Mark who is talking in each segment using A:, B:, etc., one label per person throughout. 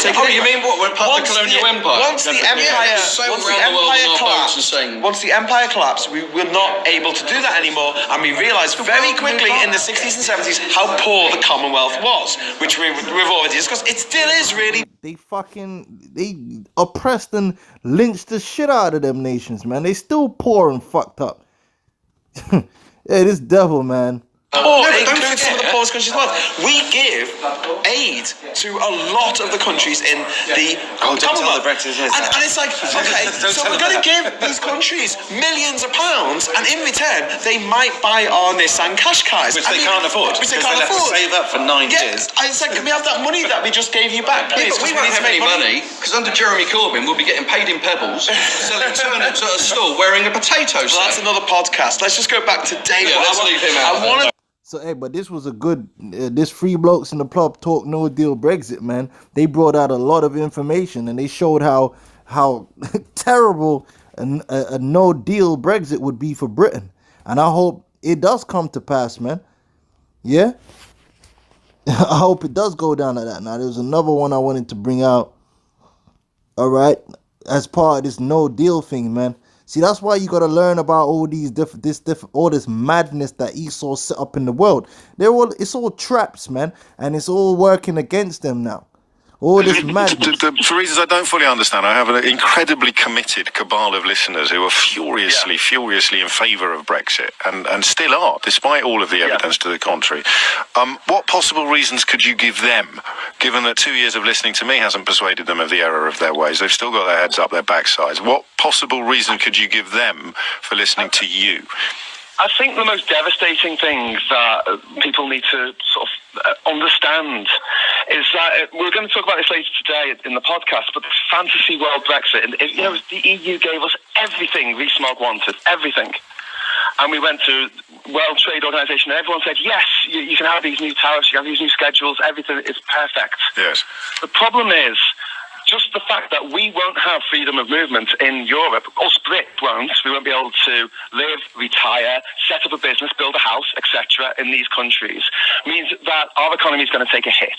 A: take it.
B: Oh, you mean what? We're part of the colonial empire?
A: Once the empire collapsed, we were not able to do that anymore, and we realised very quickly in the 60s and 70s how poor the Commonwealth was, which we've already discussed. It still is really.
C: They oppressed and lynched the shit out of them nations, man. They still poor and fucked up. Hey, this devil, man.
A: Including some of the poorest countries in the world. We give aid to a lot of the countries in the Commonwealth. And it's like, okay, so we're going to give these countries millions of pounds, and in return, they might buy our Nissan Qashqais.
B: Which they can't afford.
A: Which they can't afford.
B: Have to save up for 9 years.
A: It's like, can we have that money that we just gave you back, please?
B: Yeah, but we won't have any money, because under Jeremy Corbyn, we'll be getting paid in pebbles, selling turnips at a stall, wearing a potato sack.
A: Well, that's another podcast. Let's just go back to Dave.
B: Yeah, let's leave him out.
C: So, hey, but this was a good, this Free Blokes in the Pub Talk No Deal Brexit, man. They brought out a lot of information, and they showed how terrible a no deal Brexit would be for Britain. And I hope it does come to pass, man. Yeah? I hope it does go down like that. Now, there's another one I wanted to bring out. All right? As part of this no deal thing, man. See, that's why you got to learn about all these all this madness that Esau set up in the world. It's all traps, man, and it's all working against them now. All this madness.
D: For reasons I don't fully understand, I have an incredibly committed cabal of listeners who are furiously in favour of Brexit, and still are, despite all of the evidence to the contrary. What possible reasons could you give them, given that 2 years of listening to me hasn't persuaded them of the error of their ways? They've still got their heads up their backsides. What possible reason could you give them for listening to you?
E: I think the most devastating thing that people need to sort of understand is that we're going to talk about this later today in the podcast, but this fantasy world Brexit, and the EU gave us everything Rees-Mogg wanted, everything. And we went to World Trade Organization, and everyone said, yes, you can have these new tariffs, you can have these new schedules, everything is perfect.
D: Yes.
E: The problem is, just the fact that we won't have freedom of movement in Europe, us Brit won't, we won't be able to live, retire, set up a business, build a house, etc. in these countries, means that our economy is going to take a hit.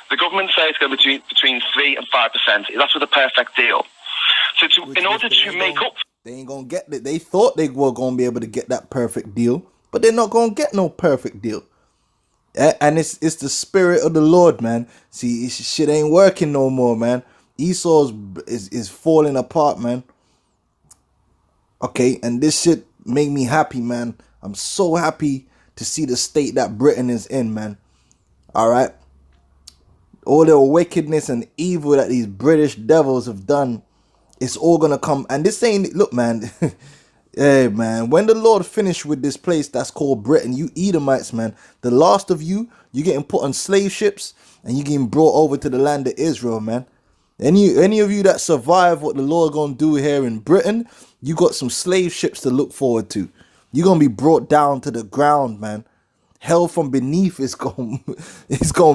E: The government says it's going to be between 3 and 5%. That's with a perfect deal. So in order to make up...
C: They ain't going to get it. They thought they were going to be able to get that perfect deal, but they're not going to get no perfect deal. And it's the spirit of the Lord, man. See, shit ain't working no more, man. Esau is falling apart, man. Okay, and this shit make me happy, man. I'm so happy to see the state that Britain is in, man. All right. All the wickedness and evil that these British devils have done, it's all gonna come. And this ain't, look, man. Hey, man, when the Lord finished with this place that's called Britain, you Edomites, man, the last of you getting put on slave ships and you getting brought over to the land of Israel, man. Any of you that survive what the Lord gonna do here in Britain, you got some slave ships to look forward to. You're gonna be brought down to the ground, man. Hell from beneath is gonna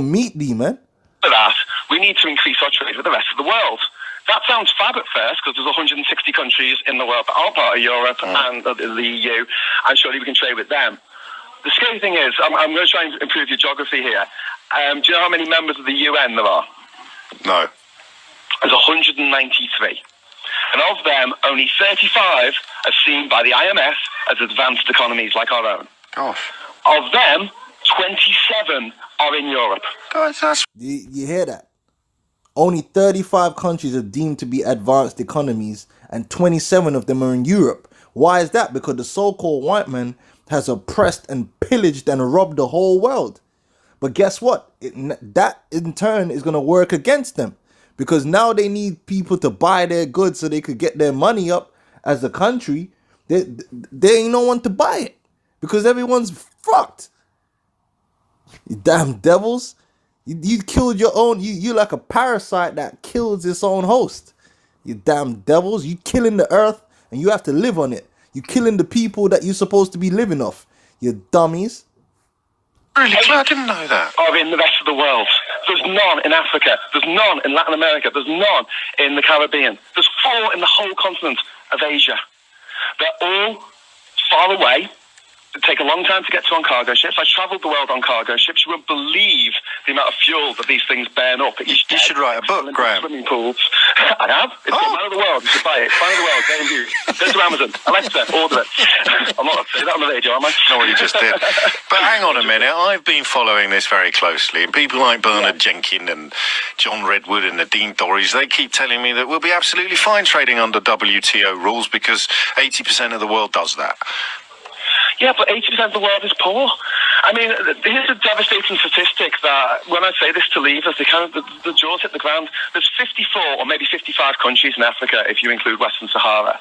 C: meet thee, man.
E: For that, we need to increase our trade with the rest of the world. That sounds fab at first, because there's 160 countries in the world that are part of Europe and the EU, and surely we can trade with them. The scary thing is, I'm going to try and improve your geography here. Do you know how many members of the UN there are?
D: No.
E: There's 193. And of them, only 35 are seen by the IMF as advanced economies like our own.
D: Gosh.
E: Of them, 27 are in Europe.
C: You hear that? Only 35 countries are deemed to be advanced economies, and 27 of them are in Europe. Why is that? Because the so-called white man has oppressed and pillaged and robbed the whole world. But guess what? That in turn is going to work against them. Because now they need people to buy their goods so they could get their money up as a country. There ain't no one to buy it. Because everyone's fucked. You damn devils. You killed your own. You like a parasite that kills its own host. You damn devils. You killing the earth and you have to live on it. You killing the people that you're supposed to be living off. You dummies.
D: Really? I didn't know that.
E: Are in the rest of the world. There's none in Africa. There's none in Latin America. There's none in the Caribbean. There's 4 in the whole continent of Asia. They're all far away. take a long time to get to on cargo ships. I travelled the world on cargo ships. You won't believe the amount of fuel that these things burn up.
D: You should write a book, Graham.
E: Swimming pools. I have. It's called Man of the World. You should buy it. Man of the World, Game View. Go to Amazon. Alexa, order it. I'm not saying that on the radio, am I?
D: Not what you just did. But hang on a minute. I've been following this very closely. And people like Bernard Jenkins and John Redwood and Nadine Dorries, they keep telling me that we'll be absolutely fine trading under WTO rules because 80% of the world does that.
E: Yeah, but 80% of the world is poor. I mean, here's a devastating statistic that when I say this to leavers, the jaws hit the ground. There's 54 or maybe 55 countries in Africa, if you include Western Sahara.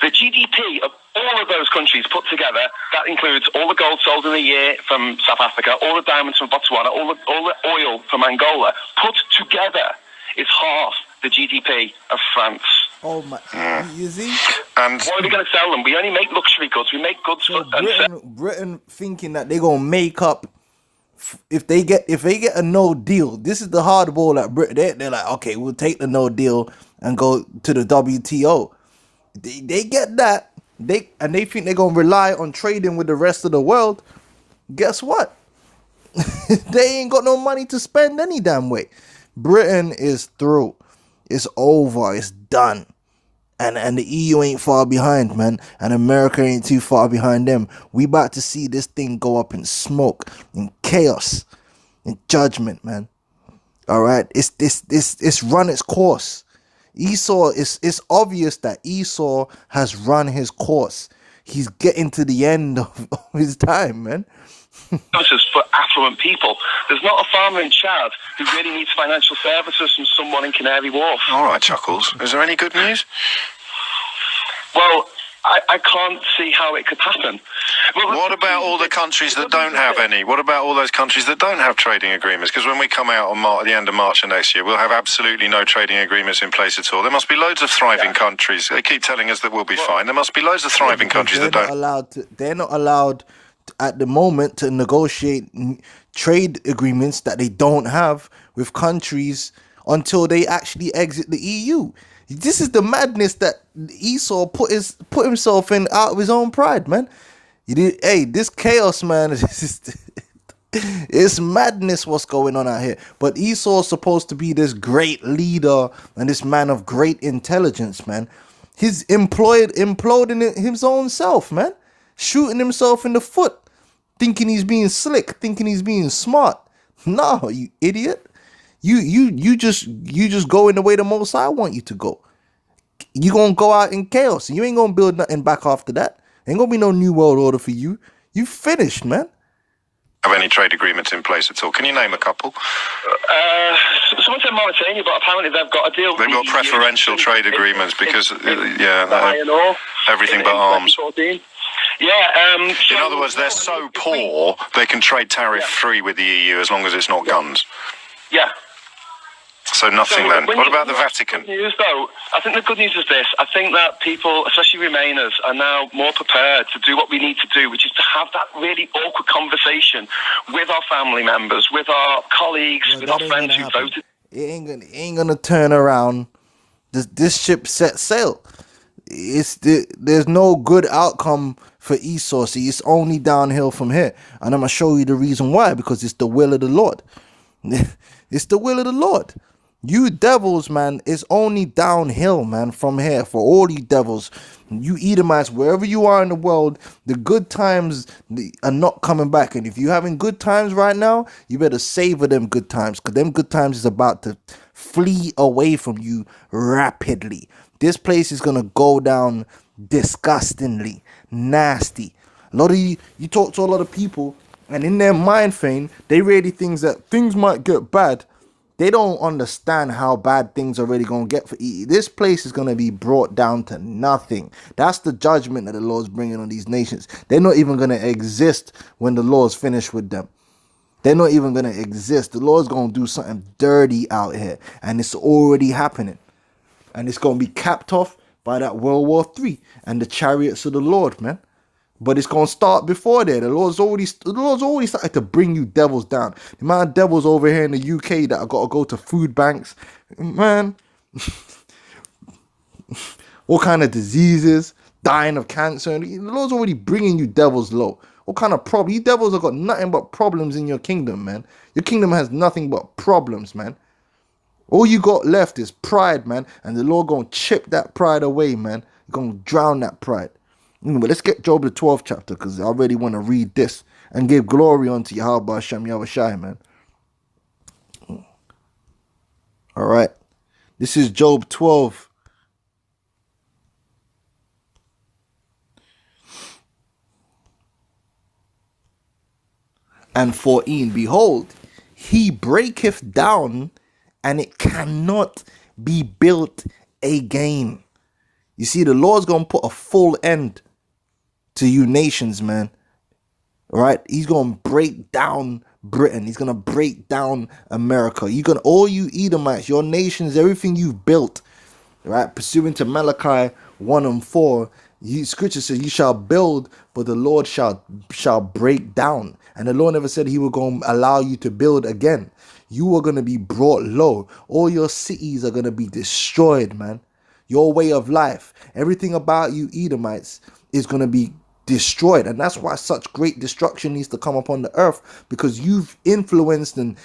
E: The GDP of all of those countries put together, that includes all the gold sold in a year from South Africa, all the diamonds from Botswana, all the oil from Angola, put together is half the GDP of France.
C: Oh my! You see?
D: And
E: why are we going to sell them? We only make luxury goods. We make goods
C: so
E: for
C: Britain thinking that they're gonna make up if they get a no deal. This is the hardball at Britain. They're like, okay, we'll take the no deal and go to the WTO. They get that. They think they're gonna rely on trading with the rest of the world. Guess what? They ain't got no money to spend any damn way. Britain is through. It's over. It's done. And the EU ain't far behind, man. And America ain't too far behind them. We about to see this thing go up in smoke, in chaos, in judgment, man. All right, it's run its course. Esau, it's obvious that Esau has run his course. He's getting to the end of his time, man.
E: Services for affluent people. There's not a farmer in Chad who really needs financial services from someone in Canary Wharf.
D: all right, Chuckles. Is there any good news?
E: Well, I can't see how it could happen. Well,
D: What about all the countries that don't have any? What about all those countries that don't have trading agreements? Because when we come out on at the end of March of next year, we'll have absolutely no trading agreements in place at all. There must be loads of thriving countries. They keep telling us that we'll be fine. There must be loads of thriving countries that don't.
C: They're not allowed at the moment to negotiate trade agreements that they don't have with countries until they actually exit the EU. This is the madness that Esau put himself in out of his own pride, man. This chaos, man. It's madness what's going on out here. But Esau's supposed to be this great leader and this man of great intelligence, man. He's imploding his own self, man. Shooting himself in the foot, thinking he's being slick, thinking he's being smart. No, you idiot. You just go in the way the Most High want you to go. You gonna go out in chaos, and you ain't gonna build nothing back after that. Ain't gonna be no new world order for you. You finished, man.
D: Have any trade agreements in place at all? Can you name a couple?
E: Someone said Mauritania, but apparently they've got a deal.
D: They've got preferential trade agreements because
E: iron ore,
D: everything but arms.
E: 2014. Yeah.
D: In other words, they're so poor they can trade tariff-free with the EU as long as it's not guns.
E: Yeah.
D: So nothing then. What about the Vatican?
E: Good news, though. I think the good news is this. I think that people, especially Remainers, are now more prepared to do what we need to do, which is to have that really awkward conversation with our family members, with our colleagues, with our friends who voted.
C: It ain't gonna turn around. This ship set sail. There's no good outcome for Esau. See, it's only downhill from here. And I'm gonna show you the reason why, because it's the will of the Lord. It's the will of the Lord. You devils, man, it's only downhill, man, from here for all you devils. You Edomites, wherever you are in the world, the good times are not coming back. And if you're having good times right now, you better savor them good times, because them good times is about to flee away from you rapidly. This place is going to go down disgustingly, nasty. A lot of you talk to a lot of people, and in their mind frame, they really think that things might get bad. They don't understand how bad things are really going to get for E. This place is going to be brought down to nothing. That's the judgment that the Lord's bringing on these nations. They're not even going to exist when the Lord's finished with them. They're not even going to exist. The Lord's going to do something dirty out here, and it's already happening. And it's going to be capped off by that World War III and the chariots of the Lord, man. But it's going to start before there. The Lord's already started to bring you devils down. The amount of devils over here in the UK that I got to go to food banks. Man. All kind of diseases. Dying of cancer. The Lord's already bringing you devils low. What kind of problem? You devils have got nothing but problems in your kingdom, man. Your kingdom has nothing but problems, man. All you got left is pride, man. And the Lord gonna chip that pride away, man. He's gonna drown that pride. But let's get Job the 12th chapter, because I already want to read this and give glory unto Yahweh Hashem Yahushai, man. All right. This is Job 12. And 14. Behold, he breaketh down, and it cannot be built again. You see, the Lord's going to put a full end to you nations, man. All right? He's going to break down Britain. He's going to break down America. All you Edomites, your nations, everything you've built, right? Pursuant to Malachi 1 and 4, Scripture says, you shall build, but the Lord shall break down. And the Lord never said he was going to allow you to build again. You are going to be brought low. All your cities are going to be destroyed, man. Your way of life, everything about you Edomites is going to be destroyed. And that's why such great destruction needs to come upon the earth, because you've influenced and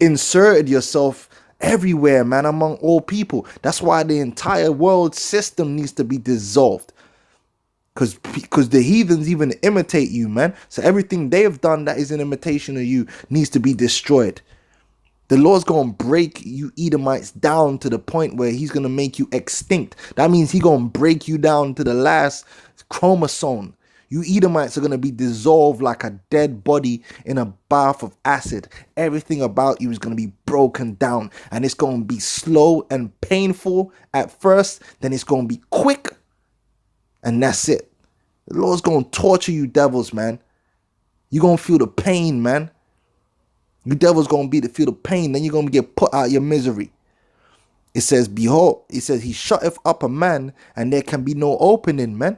C: inserted yourself everywhere, man, among all people. That's why the entire world system needs to be dissolved. Because the heathens even imitate you, man. So everything they have done that is an imitation of you needs to be destroyed. The Lord's going to break you Edomites down to the point where he's going to make you extinct. That means he's going to break you down to the last chromosome. You Edomites are going to be dissolved like a dead body in a bath of acid. Everything about you is going to be broken down. And it's going to be slow and painful at first. Then it's going to be quick. And that's it. The Lord's going to torture you devils, man. You're going to feel the pain, man. You devils going to feel the pain. Then you're going to get put out of your misery. It says, behold, it says, he shutteth up a man, and there can be no opening, man.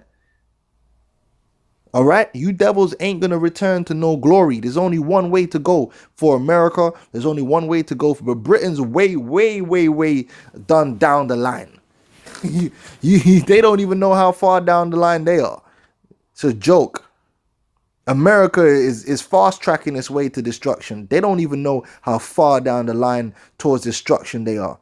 C: All right? You devils ain't going to return to no glory. There's only one way to go for America. There's only one way to go for Britain's way down the line. They don't even know how far down the line they are. It's a joke. America is fast tracking its way to destruction. They don't even know how far down the line towards destruction they are.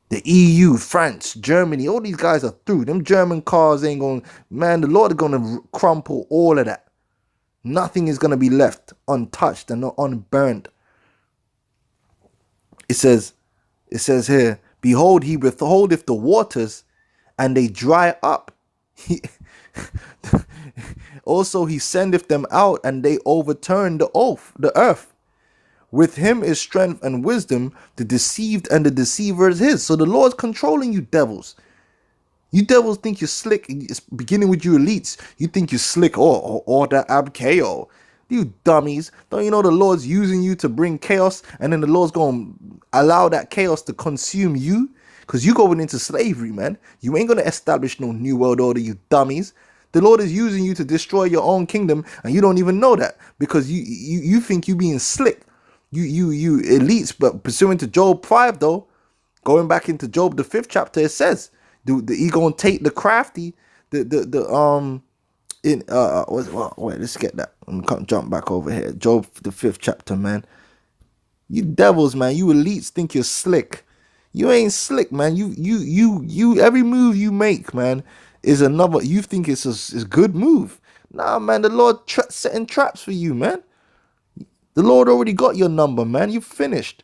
C: The EU, France, Germany, all these guys are through. Them German cars ain't going, man, the Lord is going to crumple all of that. Nothing is going to be left untouched and not unburned. It says here, behold, he withholdeth the waters, and they dry up. Also, he sendeth them out, and they overturn the earth. With him is strength and wisdom. The deceived and the deceiver is his. So the Lord's controlling you devils. You devils think you're slick. It's beginning with you elites. You think you're slick. Or the abko. You dummies. Don't you know the Lord's using you to bring chaos, and then the Lord's going to allow that chaos to consume you? Because you going into slavery, man. You ain't going to establish no new world order, you dummies. The Lord is using you to destroy your own kingdom, and you don't even know that, because you think you being slick. You elites. But pursuant to Job 5, though, going back into Job the 5th chapter, it says he gonna take the crafty, wait, let's get that. I'm gonna jump back over here. Job the 5th chapter, man. You devils, man. You elites think you're slick. You ain't slick, man. You every move you make, man, is another. You think it's a good move. Nah, man. The Lord setting traps for you, man. The Lord already got your number, man. You finished.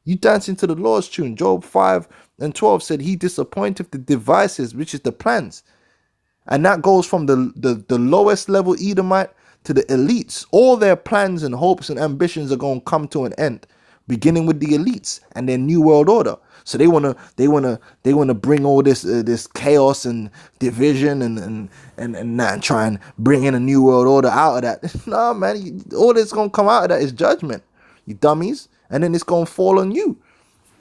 C: You dancing to the Lord's tune. Job 5 and 12 said he disappointeth the devices, which is the plans. And that goes from the lowest level Edomite to the elites. All their plans and hopes and ambitions are going to come to an end, beginning with the elites and their new world order. So they wanna bring all this chaos and division and try and bring in a new world order out of that. Nah, man, all that's gonna come out of that is judgment, you dummies, and then it's gonna fall on you.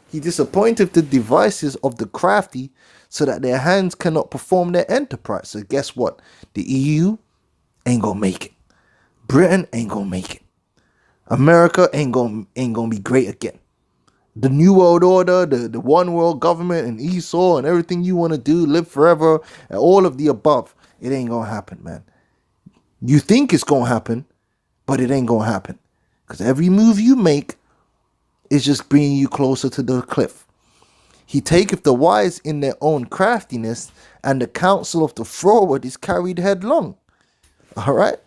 C: He disappointed the devices of the crafty, so that their hands cannot perform their enterprise. So guess what? The EU ain't gonna make it. Britain ain't gonna make it. America ain't gonna be great again. The new world order, the one world government and Esau and everything you want to do, live forever, and all of the above it ain't gonna happen, man. You think it's gonna happen, but it ain't gonna happen. Because every move you make is just bringing you closer to the cliff. He taketh the wise in their own craftiness, and the counsel of the froward is carried headlong. All right?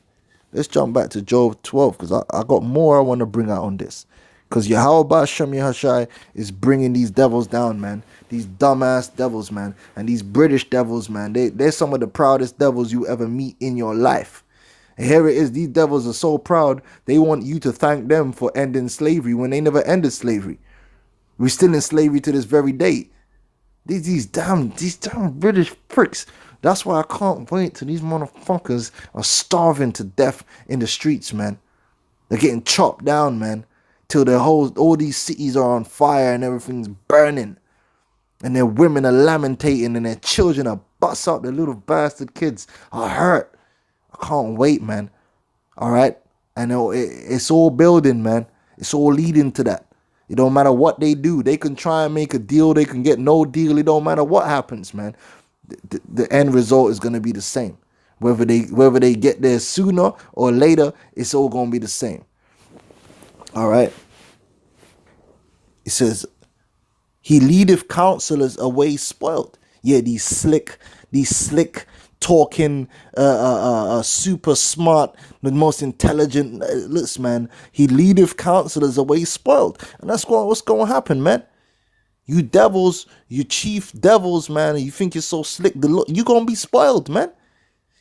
C: Let's jump back to Job 12, because I got more I want to bring out on this. Because Yahweh Shem Yahashai is bringing these devils down, man. These dumbass devils, man. And these British devils, man. They're some of the proudest devils you ever meet in your life. And here it is. These devils are so proud, they want you to thank them for ending slavery when they never ended slavery. We're still in slavery to this very day. These damn British pricks. That's why I can't wait till these motherfuckers are starving to death in the streets, man. They're getting chopped down, man. Till all these cities are on fire and everything's burning. And their women are lamentating and their children are bust out. Their little bastard kids are hurt. I can't wait, man. All right? And it's all building, man. It's all leading to that. It don't matter what they do. They can try and make a deal. They can get no deal. It don't matter what happens, man. The end result is going to be the same. Whether they get there sooner or later, it's all going to be the same. All right. It says, he leadeth counselors away spoiled. Yeah, these slick talking, super smart, the most intelligent. Listen, man, he leadeth counselors away spoiled. And that's what's going to happen, man. You devils, you chief devils, man, and you think you're so slick. You're going to be spoiled, man.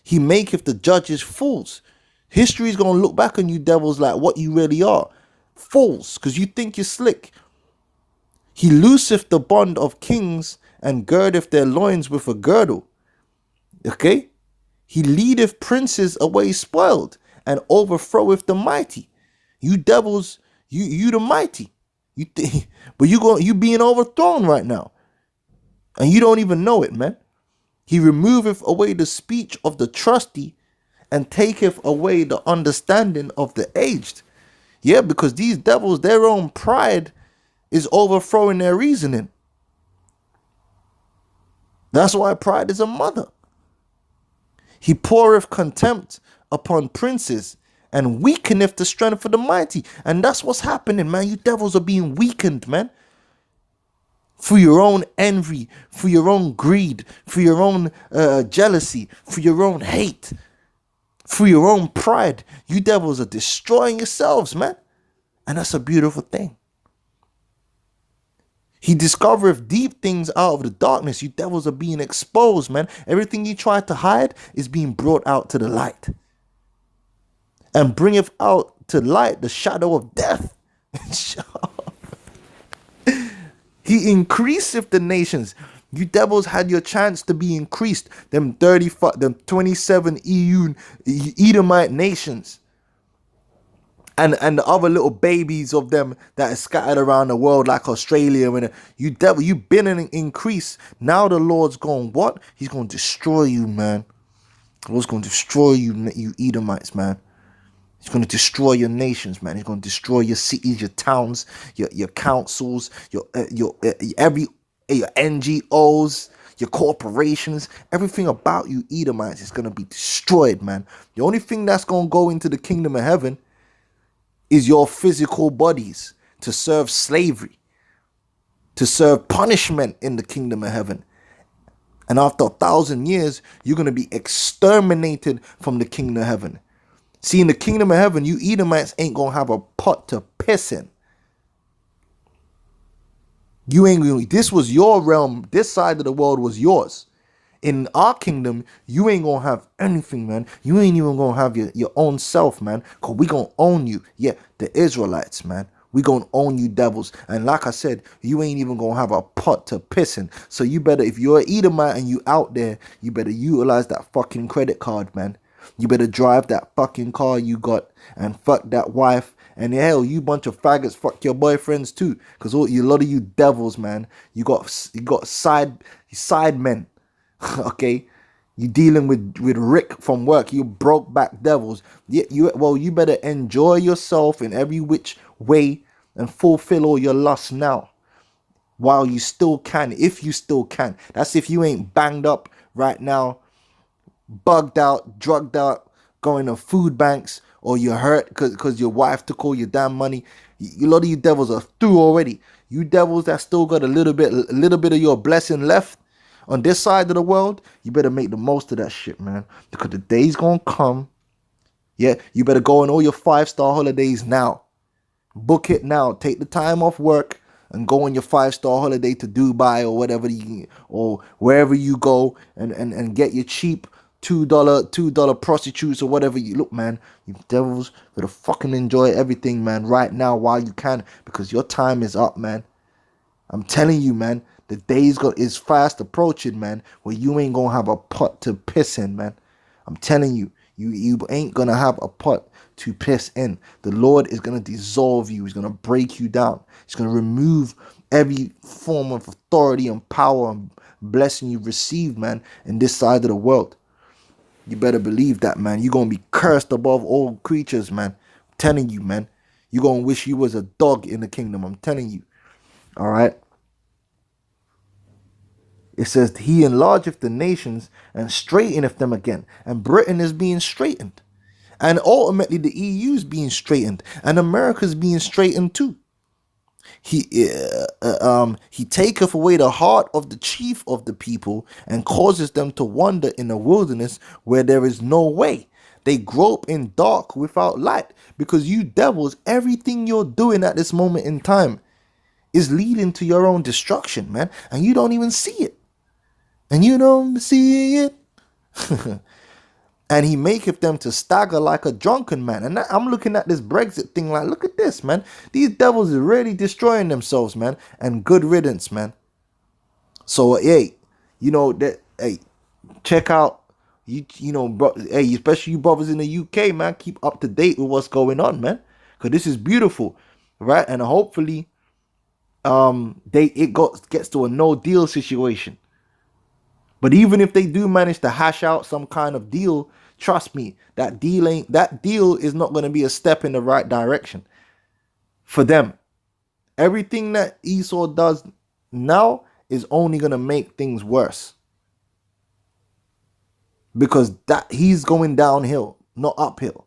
C: He maketh the judges fools. History's going to look back on you devils like what you really are. Fools, because you think you're slick. He looseth the bond of kings and girdeth their loins with a girdle. Okay? He leadeth princes away spoiled and overthroweth the mighty. You devils, you the mighty. But you being overthrown right now. And you don't even know it, man. He removeth away the speech of the trusty and taketh away the understanding of the aged. Yeah, because these devils, their own pride is overthrowing their reasoning. That's why pride is a mother. He poureth contempt upon princes and weakeneth the strength of the mighty. And that's what's happening, man. You devils are being weakened, man. For your own envy, for your own greed, for your own jealousy, for your own hate, for your own pride. You devils are destroying yourselves, man. And that's a beautiful thing. He discovereth deep things out of the darkness. You devils are being exposed, man. Everything you tried to hide is being brought out to the light. And bringeth out to light the shadow of death. He increaseth the nations. You devils had your chance to be increased. Them 27 Edomite nations. And the other little babies of them that are scattered around the world like Australia. And you devil, you've been in an increase. Now the Lord's going, what? He's going to destroy you, man. The Lord's going to destroy you, you Edomites, man. He's going to destroy your nations, man. He's going to destroy your cities, your towns, your councils, your NGOs, your corporations. Everything about you Edomites is going to be destroyed, man. The only thing that's going to go into the kingdom of heaven is your physical bodies to serve slavery, to serve punishment in the kingdom of heaven. And after 1,000 years, you're going to be exterminated from the kingdom of heaven. See, in the kingdom of heaven, you Edomites ain't going to have a pot to piss in. This was your realm. This side of the world was yours. In our kingdom, you ain't gonna have anything, man. You ain't even gonna have your own self, man. Because we gonna own you. Yeah, the Israelites, man. We gonna own you devils. And like I said, you ain't even gonna have a pot to piss in. So you better, if you're an Edomite and you out there, you better utilize that fucking credit card, man. You better drive that fucking car you got and fuck that wife. And hell, you bunch of faggots, fuck your boyfriends too. Because a lot of you devils, man, you got side men. Okay, you dealing with Rick from work. You broke back devils. You better enjoy yourself in every which way and fulfill all your lusts now, while you still can. If you still can, that's if you ain't banged up right now bugged out, drugged out, going to food banks, or you're hurt because your wife took all your damn money. A lot of you devils are through already. You devils that still got a little bit of your blessing left on this side of the world, you better make the most of that shit, man. Because the day's gonna come. Yeah, you better go on all your 5-star holidays now. Book it now. Take the time off work and go on your 5-star holiday to Dubai or whatever or wherever you go and get your cheap $2 prostitutes or whatever you look, man. You devils better fucking enjoy everything, man, right now while you can, because your time is up, man. I'm telling you, man, the days is fast approaching, man, where you ain't gonna have a pot to piss in, man. I'm telling you, you ain't gonna have a pot to piss in. The Lord is gonna dissolve you. He's gonna break you down. He's gonna remove every form of authority and power and blessing you've received, man, in this side of the world. You better believe that, man. You're going to be cursed above all creatures, man. I'm telling you, man. You're going to wish you was a dog in the kingdom. I'm telling you. All right. It says, he enlargeth the nations and straighteneth them again. And Britain is being straightened. And ultimately the EU is being straightened. And America's being straightened too. He taketh away the heart of the chief of the people and causes them to wander in the wilderness where there is no way. They grope in dark without light. Because you devils, everything you're doing at this moment in time is leading to your own destruction, man. And you don't even see it. And you don't see it. And he maketh them to stagger like a drunken man. And I'm looking at this Brexit thing like, look at this, man. These devils are really destroying themselves, man. And good riddance, man. So, hey, you know, that, hey, check out, you know, hey, especially you brothers in the UK, man. Keep up to date with what's going on, man. Because this is beautiful, right? And hopefully, gets to a no deal situation. But even if they do manage to hash out some kind of deal, trust me, that deal is not going to be a step in the right direction for them. Everything that Esau does now is only going to make things worse. Because that he's going downhill, not uphill.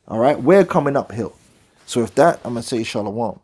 C: All right, we're coming uphill. So with that, I'm going to say shalom.